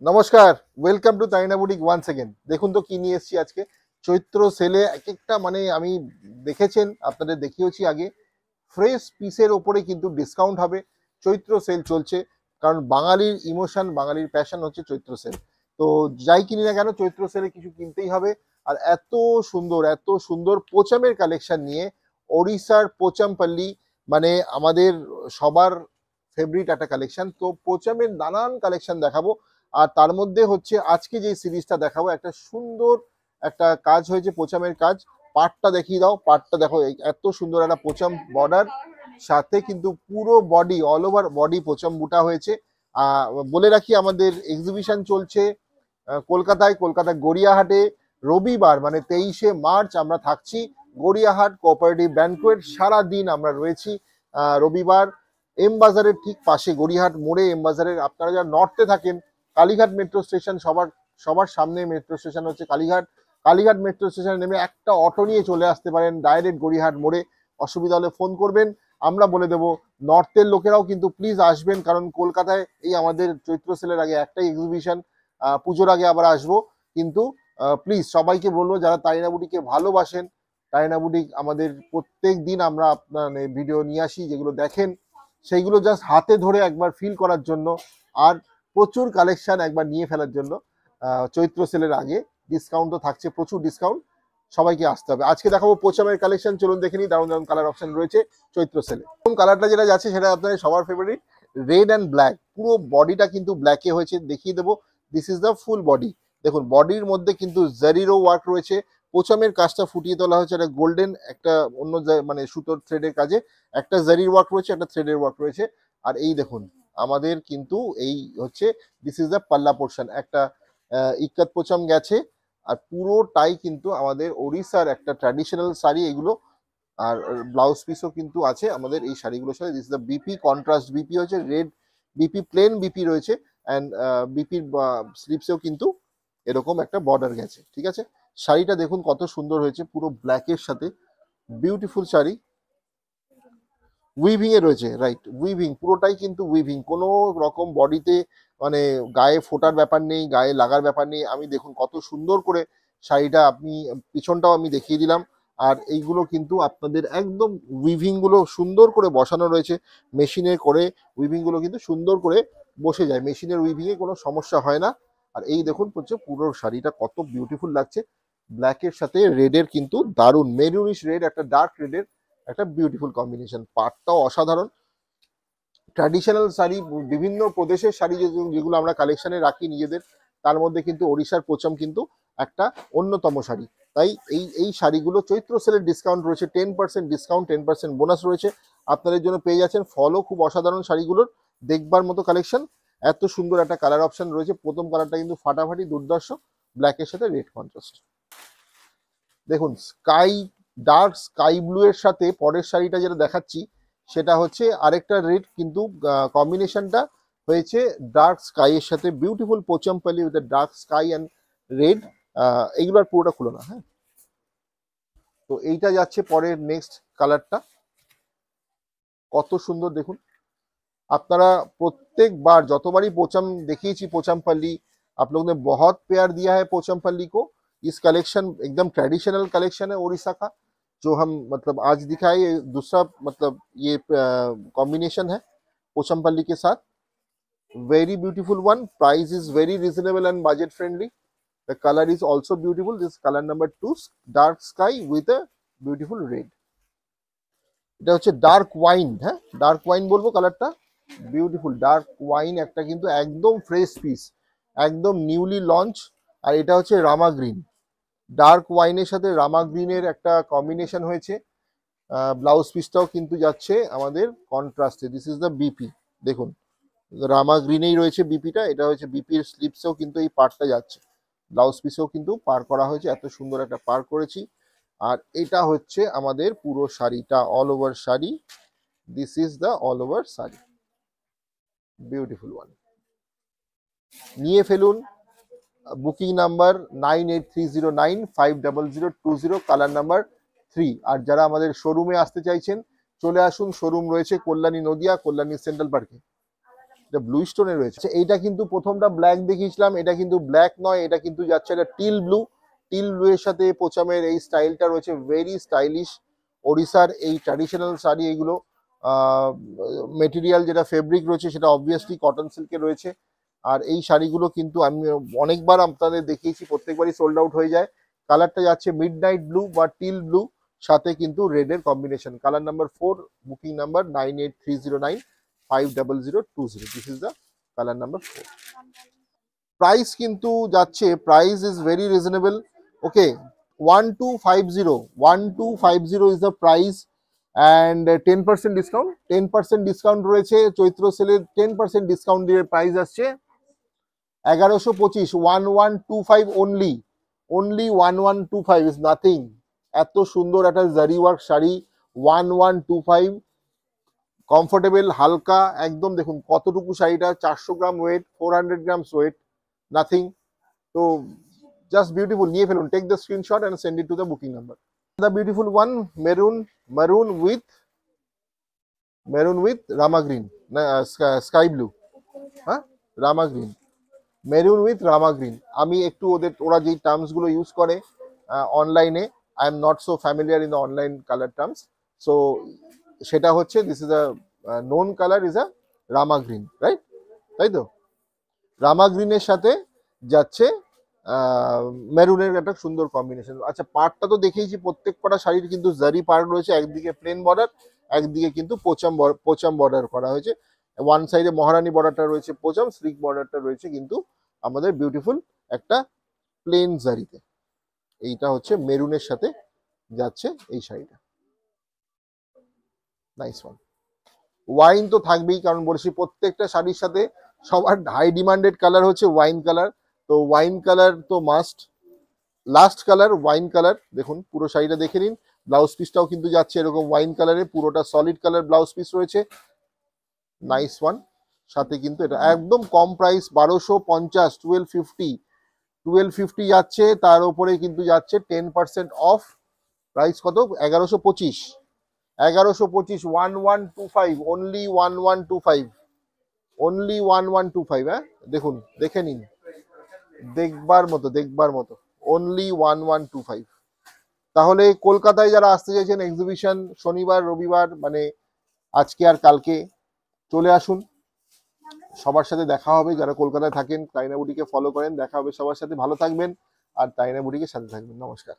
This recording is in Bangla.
নমস্কার, ওয়েলকাম টু তাইনা বুটিক ওয়ান্স এগেন। দেখুন তো কি নিয়ে এসেছি আজকে। চৈত্র সেলে এক একটা মানে আমি দেখেছেন, আপনাদের দেখিয়েছি আগে। ফ্রেশ পিসের ওপরে কিন্তু ডিসকাউন্ট হবে। চৈত্র সেল চলছে, কারণ বাঙালির ইমোশন, বাঙালির প্যাশন হচ্ছে চৈত্র সেল। তো যাই কিনি না কেন, চৈত্র সেলে কিছু কিনতেই হবে। আর এত সুন্দর পোচামের কালেকশন নিয়ে ওড়িশার পোচামপল্লী, মানে আমাদের সবার ফেভারিট একটা কালেকশন। তো পোচামের নানান কালেকশন দেখাবো। আর তার মধ্যে হচ্ছে আজকে যে সিরিজটা দেখাবো, একটা সুন্দর একটা কাজ হয়েছে, পোচামের কাজ। পাটটা দেখিয়ে দাও, পাটটা দেখো, এত সুন্দর একটা পোচাম বর্ডার, সাথে কিন্তু পুরো বডি, অল ওভার বডি পোচাম বুটা হয়েছে। বলে রাখি, আমাদের এক্সিবিশন চলছে কলকাতায় গড়িয়াহাটে। রবিবার মানে 23শে মার্চ আমরা থাকছি গড়িয়াহাট কোঅপারেটিভ ব্যাংকুয়েট। সারা দিন আমরা রয়েছি। রবিবার এম বাজারের ঠিক পাশে, গড়িয়াহাট মোড়ে এম বাজারের। আপনারা যারা নর্থে থাকেন, কালীঘাট মেট্রো স্টেশন, সবার সবার সামনে মেট্রো স্টেশন হচ্ছে কালীঘাট। কালীঘাট মেট্রো স্টেশনে নেমে একটা অটো নিয়ে চলে আসতে পারেন ডাইরেক্ট গড়িয়াহাট মোড়ে। অসুবিধা হলে ফোন করবেন, আমরা বলে দেবো। নর্থের লোকেরাও কিন্তু প্লিজ আসবেন, কারণ কলকাতায় এই আমাদের চৈত্র সেলের আগে একটাই এক্সিবিশন, পুজোর আগে আবার আসবো। কিন্তু প্লিজ সবাইকে বলবো, যারা তাইনা বুটিকে ভালোবাসেন, তাইনা বুটিক আমাদের প্রত্যেক দিন আমরা আপনার ভিডিও নিয়ে আসি, যেগুলো দেখেন সেইগুলো জাস্ট হাতে ধরে একবার ফিল করার জন্য, আর প্রচুর কালেকশন একবার নিয়ে ফেলার জন্য। চৈত্র সেলের আগে ডিসকাউন্ট তো থাকছে, প্রচুর ডিসকাউন্ট, সবাইকে আসতে হবে। আজকে দেখাবো পোচামের কালেকশন, চলুন দেখে নিই। দারুণ দারুণ কালার অপশন রয়েছে চৈত্র সেলে। প্রথম কালারটা যেটা যাচ্ছে সেটা আপনাদের সবার ফেভারিট, রেড অ্যান্ড ব্ল্যাক। পুরো বডিটা কিন্তু ব্ল্যাকে হয়েছে, দেখিয়ে দেবো। This is the full body. দেখুন, বডির মধ্যে কিন্তু জারিরও ওয়ার্ক রয়েছে। পোচামের কাজটা ফুটিয়ে তোলা হয়েছে, একটা গোল্ডেন, একটা অন্য মানে সুতোর থ্রেডের কাজে একটা জারির ওয়ার্ক রয়েছে, একটা থ্রেডের ওয়ার্ক রয়েছে। আর এই দেখুন, আমাদের কিন্তু এই হচ্ছে, দিস ইজ দ্য পাল্লা পোর্শন। একটা ইক্কাত পোচাম গেছে, আর পুরোটাই কিন্তু আমাদের ওড়িশার একটা ট্র্যাডিশনাল শাড়ি এগুলো। আর ব্লাউজ পিসও কিন্তু আছে আমাদের এই শাড়িগুলোর সাথে। This the BP, contrast BP হচ্ছে, রেড বিপি, প্লেন বিপি রয়েছে। অ্যান্ড বিপির স্লিপসেও কিন্তু এরকম একটা বর্ডার গেছে, ঠিক আছে। শাড়িটা দেখুন কত সুন্দর হয়েছে, পুরো ব্ল্যাকের সাথে, বিউটিফুল শাড়ি। উইভিং এ রয়েছে, রাইট, উইভিং, পুরোটাই কিন্তু উইভিং। কোনো রকম বডিতে মানে গায়ে ফোটার ব্যাপার নেই, গায়ে লাগার ব্যাপার নেই। আমি দেখুন কত সুন্দর করে শাড়িটা, আপনি পিছনটাও আমি দেখিয়ে দিলাম। আর এইগুলো কিন্তু আপনাদের একদম উইভিং গুলো সুন্দর করে বসানো রয়েছে মেশিনে করে। উইভিং গুলো কিন্তু সুন্দর করে বসে যায়, মেশিনের উইভিং এ কোনো সমস্যা হয় না। আর এই দেখুন হচ্ছে পুরো শাড়িটা কত বিউটিফুল লাগছে, ব্ল্যাকের সাথে রেডের কিন্তু দারুণ, মেরুনিশ রেড, একটা ডার্ক রেডের একটা বিউটিফুল কম্বিনেশন। পাটটাও অসাধারণ। ট্র্যাডিশনাল শাড়ি, বিভিন্ন প্রদেশের শাড়ি যেগুলো আমরা কালেকশনে রাখি নিজেদের, তার মধ্যে কিন্তু ওড়িশার পোচাম কিন্তু একটা অন্যতম শাড়ি। তাই এই শাড়িগুলো চৈত্র সেলের ডিসকাউন্ট রয়েছে, 10% ডিসকাউন্ট, 10% বোনাস রয়েছে আপনাদের জন্য পেয়ে যাচ্ছেন। ফলও খুব অসাধারণ শাড়িগুলোর, দেখবার মতো কালেকশন। এত সুন্দর একটা কালার অপশন রয়েছে। প্রথম কালারটা কিন্তু ফাটাফাটি দুর্দর্শ, ব্ল্যাকের সাথে রেড কন্ট্রাস্ট। দেখুন, ডার্ক স্কাই ব্লু এর সাথে পরের শাড়িটা যেটা দেখাচ্ছি, সেটা হচ্ছে আরেকটা রেড, কিন্তু কম্বিনেশনটা হয়েছে ডার্ক স্কাই এর সাথে। Beautiful Pochampalli with dark sky and red. এইগুলো আর পুরোটা খুলো না, হ্যাঁ। তো এইটা যাচ্ছে পরের নেক্সট কালারটা, কত সুন্দর দেখুন। আপনারা প্রত্যেকবার যতবারই पोचम देखिएছি पोचमपल्ली, आप लोगों ने बहुत प्यार दिया है पोचमपल्ली को। इस कलेक्शन एकदम ट्रेडिशनल कलेक्शन है उड़ीसा का, जो हम मतलब आज दिखाए। ये दूसरा मतलब ये कॉम्बिनेशन है पोचमपल्ली के साथ। Very beautiful one, price is very reasonable and budget friendly. The colour is also beautiful, this colour number 2, dark sky with a beautiful red. এটা হচ্ছে ডার্ক ওয়াইন, হ্যাঁ, ডার্ক ওয়াইন বলবো কালারটা। বিউটিফুল ডার্ক ওয়াইন, একটা কিন্তু একদম ফ্রেশ পিস, একদম নিউলি লঞ্চ। আর এটা হচ্ছে রামা গ্রিন, ডার্ক ওয়াইনের সাথে রামা গ্রিনের একটা কম্বিনেশন হয়েছে। ব্লাউজ পিসটাও কিন্তু যাচ্ছে আমাদের কন্ট্রাস্টে। দিস ইজ দ্য বিপি, দেখুন রামা গ্রিনেই রয়েছে বিপিটা। এটা হচ্ছে বিপির স্লিপসেও কিন্তু এই পার্টটা যাচ্ছে, ব্লাউজ পিসেও কিন্তু পার করা হয়েছে, এত সুন্দর একটা পার করেছি। আর এটা হচ্ছে আমাদের পুরো শাড়িটা, all over sari. This is the all over sari, beautiful one. নিয়ে ফেলুন। Booking number 9830950020, colour number 3। আর যারা আমাদের শোরুমে আসতে চাইছেন, চলে আসুন। শোরুম রয়েছে কল্যাণী নদিয়া, কল্যাণী সেন্ট্রাল পার্কে। এটা ব্লু স্টোনে রয়েছে। আচ্ছা, এইটা কিন্তু প্রথমটা ব্ল্যাক দেখিয়েছিলাম, এটা কিন্তু ব্ল্যাক নয়, এটা কিন্তু যাচ্ছে এটা টিল ব্লু। টিল ব্লু এর সাথে পোচামের এই স্টাইলটা রয়েছে, ভেরি স্টাইলিশ। ওড়িশার এই ট্র্যাডিশনাল শাড়ি এইগুলো। মেটেরিয়াল যেটা ফেব্রিক রয়েছে সেটা অবভিয়াসলি কটন সিল্কে রয়েছে। আর এই শাড়িগুলো কিন্তু আমি অনেকবার আপনাদের দেখিয়েছি, প্রত্যেকবারই সোল্ড আউট হয়ে যায়। কালারটা যাচ্ছে মিড নাইট ব্লু বা টিল ব্লু, সাথে কিন্তু রেড এর combination. Colour number 4, booking number 9830950020। This is the colour number 4। Price কিন্তু যাচ্ছে, price is very reasonable. Okay, 1250 is the price and 10% discount. 10% discount রয়েছে চৈত্র সেলের। 10% ডিসকাউন্ট দিয়ে প্রাইস আসছে 1125, 1125 অনলি। Only 1125 is nothing. এত সুন্দর একটা জারি ওয়ার্ক শাড়ি, 1125, কমফোর্টেবল, হালকা একদম। দেখুন কতটুকু শাড়িটা, 400 gram weight, 400 grams weight, nothing. তো জাস্ট বিউটিফুল, নিয়ে ফেলুন। Take the screenshot and send it to the booking number. The beautiful one, maroon with rama green, sky blue, হ্যাঁ, Rama green, maroon with Rama green. আমি একটু ওরা যেই টার্মস গুলো ইউজ করে অনলাইনে, I am not so familiar in the online colour terms. So সেটা হচ্ছে, this is a known colour, is a Rama green, right? তাই তো, রামা গ্রিনের সাথে যাচ্ছে মেরুনের একটা সুন্দর কম্বিনেশন। আচ্ছা, পার্টটা তো দেখেইছি, প্রত্যেক কটা শাড়ির কিন্তু জারি পার্ট রয়েছে। একদিকে প্লেন বর্ডার, একদিকে কিন্তু পোচাম বর্ডার করা হয়েছে। ওয়ান সাইডে মহারানী বর্ডারটা রয়েছে পোচাম, স্লিক বর্ডারটা রয়েছে কিন্তু আমাদের বিউটিফুল একটা প্লেন জারিতে। এইটা হচ্ছে মেরুনের সাথে যাচ্ছে এই শাড়িটা, নাইস ওয়ান। ওয়াইন তো থাকবেই, কারণ বলছি প্রত্যেকটা শাড়ির সাথে সবার হাই ডিমান্ডেড কালার হচ্ছে ওয়াইন কালার। তো ওয়াইন কালার তো must. Last colour wine colour, দেখুন পুরো শাড়িটা দেখে নিন। ব্লাউজ পিসটাও কিন্তু যাচ্ছে এরকম ওয়াইন কালারে, পুরোটা সলিড কালার ব্লাউজ পিস রয়েছে, নাইস ওয়ান। সাথে কিন্তু এটা একদম কম প্রাইস, 1250, 1250 যাচ্ছে। তার উপরে কিন্তু যাচ্ছে 10% অফ। প্রাইস কত? 1125, 1125, অনলি 1125, অনলি 1125। হ্যাঁ, দেখুন, দেখে নিন, দেখবার মতো, অনলি 1125। তাহলে কলকাতায় যারা আসতে চাইছেন এক্সিবিশন শনিবার রবিবার, মানে আজকে আর কালকে, চলে আসুন। সবার সাথে দেখা হবে, যারা কলকাতায় থাকেন তাইনা বুটিকে ফলো করেন, দেখা হবে সবার সাথে। ভালো থাকবেন আর তাইনা বুটিকের সাথে থাকবেন। নমস্কার।